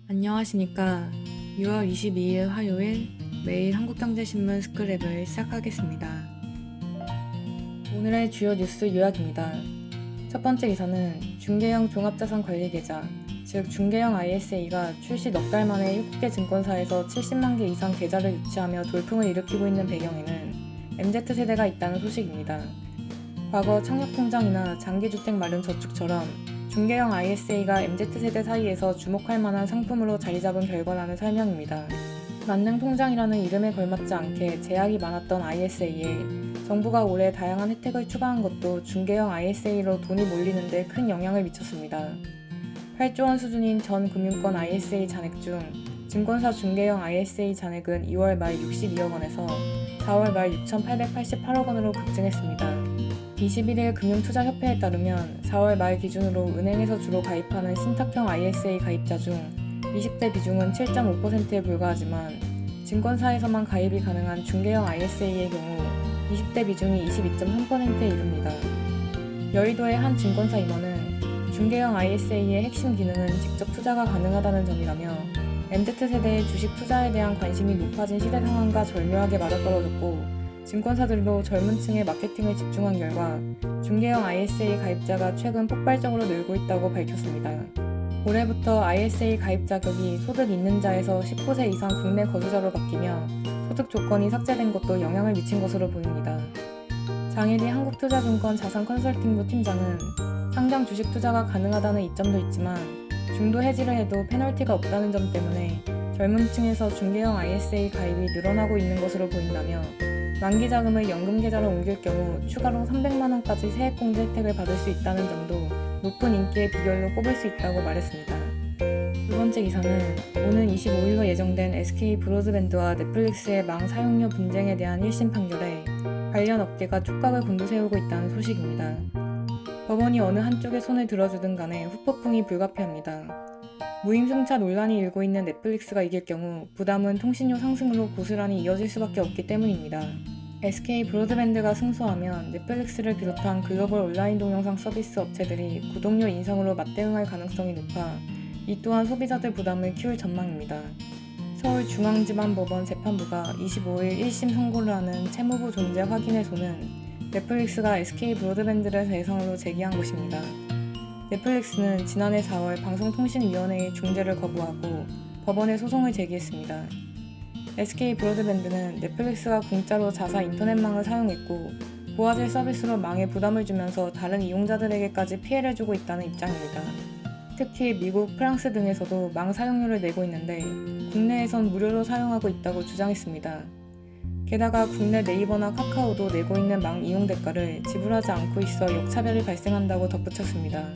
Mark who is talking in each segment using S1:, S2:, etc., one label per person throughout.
S1: 안녕하십니까. 6월 22일 화요일 매일 한국경제신문 스크랩을 시작하겠습니다. 오늘의 주요 뉴스 요약입니다. 첫 번째 기사는 중개형 종합자산관리계좌, 즉 중개형 ISA가 출시 넉 달 만에 7개 증권사에서 70만 개 이상 계좌를 유치하며 돌풍을 일으키고 있는 배경에는 MZ세대가 있다는 소식입니다. 과거 청약통장이나 장기주택 마련 저축처럼 중개형 ISA가 MZ세대 사이에서 주목할 만한 상품으로 자리잡은 결과라는 설명입니다. 만능통장이라는 이름에 걸맞지 않게 제약이 많았던 ISA에 정부가 올해 다양한 혜택을 추가한 것도 중개형 ISA로 돈이 몰리는 데 큰 영향을 미쳤습니다. 8조 원 수준인 전 금융권 ISA 잔액 중 증권사 중개형 ISA 잔액은 2월 말 62억 원에서 4월 말 6,888억 원으로 급증했습니다. 21일 금융투자협회에 따르면 4월 말 기준으로 은행에서 주로 가입하는 신탁형 ISA 가입자 중 20대 비중은 7.5%에 불과하지만 증권사에서만 가입이 가능한 중개형 ISA의 경우 20대 비중이 22.3%에 이릅니다. 여의도의 한 증권사 임원은 중개형 ISA의 핵심 기능은 직접 투자가 가능하다는 점이라며 MZ세대의 주식 투자에 대한 관심이 높아진 시대 상황과 절묘하게 맞아떨어졌고 증권사들도 젊은 층의 마케팅을 집중한 결과 중개형 ISA 가입자가 최근 폭발적으로 늘고 있다고 밝혔습니다. 올해부터 ISA 가입 자격이 소득 있는 자에서 19세 이상 국내 거주자로 바뀌며 소득 조건이 삭제된 것도 영향을 미친 것으로 보입니다. 장혜리 한국투자증권 자산컨설팅부 팀장은 상장 주식 투자가 가능하다는 이점도 있지만 중도 해지를 해도 페널티가 없다는 점 때문에 젊은 층에서 중개형 ISA 가입이 늘어나고 있는 것으로 보인다며 만기 자금을 연금 계좌로 옮길 경우 추가로 300만 원까지 세액공제 혜택을 받을 수 있다는 점도 높은 인기의 비결로 꼽을 수 있다고 말했습니다. 두 번째 기사는 오는 25일로 예정된 SK 브로드밴드와 넷플릭스의 망 사용료 분쟁에 대한 1심 판결에 관련 업계가 촉각을 곤두세우고 있다는 소식입니다. 법원이 어느 한쪽에 손을 들어주든 간에 후폭풍이 불가피합니다. 무임승차 논란이 일고 있는 넷플릭스가 이길 경우 부담은 통신료 상승으로 고스란히 이어질 수밖에 없기 때문입니다. SK 브로드밴드가 승소하면 넷플릭스를 비롯한 글로벌 온라인 동영상 서비스 업체들이 구독료 인상으로 맞대응할 가능성이 높아 이 또한 소비자들 부담을 키울 전망입니다. 서울중앙지방법원 재판부가 25일 1심 선고를 하는 채무부 존재 확인해소는 넷플릭스가 SK 브로드밴드를 대상으로 제기한 것입니다. 넷플릭스는 지난해 4월 방송통신위원회의 중재를 거부하고 법원에 소송을 제기했습니다. SK 브로드밴드는 넷플릭스가 공짜로 자사 인터넷망을 사용했고 고화질 서비스로 망에 부담을 주면서 다른 이용자들에게까지 피해를 주고 있다는 입장입니다. 특히 미국, 프랑스 등에서도 망 사용료를 내고 있는데 국내에선 무료로 사용하고 있다고 주장했습니다. 게다가 국내 네이버나 카카오도 내고 있는 망 이용 대가를 지불하지 않고 있어 역차별이 발생한다고 덧붙였습니다.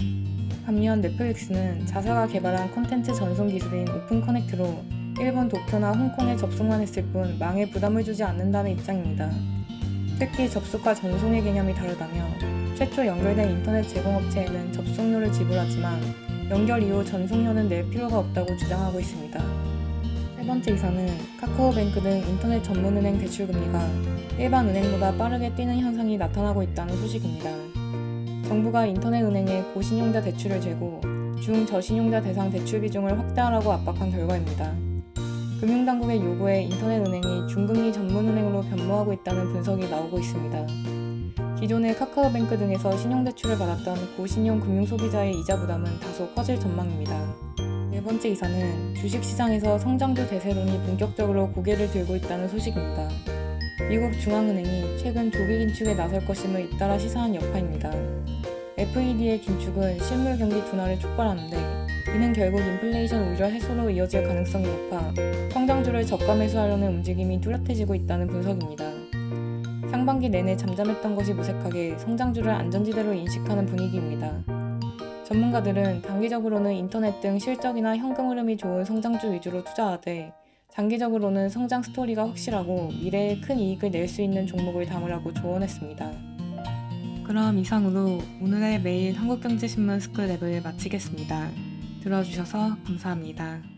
S1: 반면 넷플릭스는 자사가 개발한 콘텐츠 전송 기술인 오픈 커넥트로 일본 도쿄나 홍콩에 접속만 했을 뿐 망에 부담을 주지 않는다는 입장입니다. 특히 접속과 전송의 개념이 다르다며 최초 연결된 인터넷 제공업체에는 접속료를 지불하지만 연결 이후 전송료는 낼 필요가 없다고 주장하고 있습니다. 세 번째 기사는 카카오뱅크 등 인터넷 전문은행 대출금리가 일반 은행보다 빠르게 뛰는 현상이 나타나고 있다는 소식입니다. 정부가 인터넷 은행에 고신용자 대출을 재고 중저신용자 대상 대출 비중을 확대하라고 압박한 결과입니다. 금융당국의 요구에 인터넷 은행이 중금리 전문은행으로 변모하고 있다는 분석이 나오고 있습니다. 기존의 카카오뱅크 등에서 신용대출을 받았던 고신용 금융소비자의 이자 부담은 다소 커질 전망입니다. 네 번째 기사는 주식시장에서 성장주 대세론이 본격적으로 고개를 들고 있다는 소식입니다. 미국 중앙은행이 최근 조기 긴축에 나설 것임을 잇따라 시사한 여파입니다. FED의 긴축은 실물 경기 둔화를 촉발하는데 이는 결국 인플레이션 우려 해소로 이어질 가능성이 높아 성장주를 저가 매수하려는 움직임이 뚜렷해지고 있다는 분석입니다. 상반기 내내 잠잠했던 것이 무색하게 성장주를 안전지대로 인식하는 분위기입니다. 전문가들은 단기적으로는 인터넷 등 실적이나 현금 흐름이 좋은 성장주 위주로 투자하되 장기적으로는 성장 스토리가 확실하고 미래에 큰 이익을 낼 수 있는 종목을 담으라고 조언했습니다. 그럼 이상으로 오늘의 매일 한국경제신문 스크랩을 마치겠습니다. 들어주셔서 감사합니다.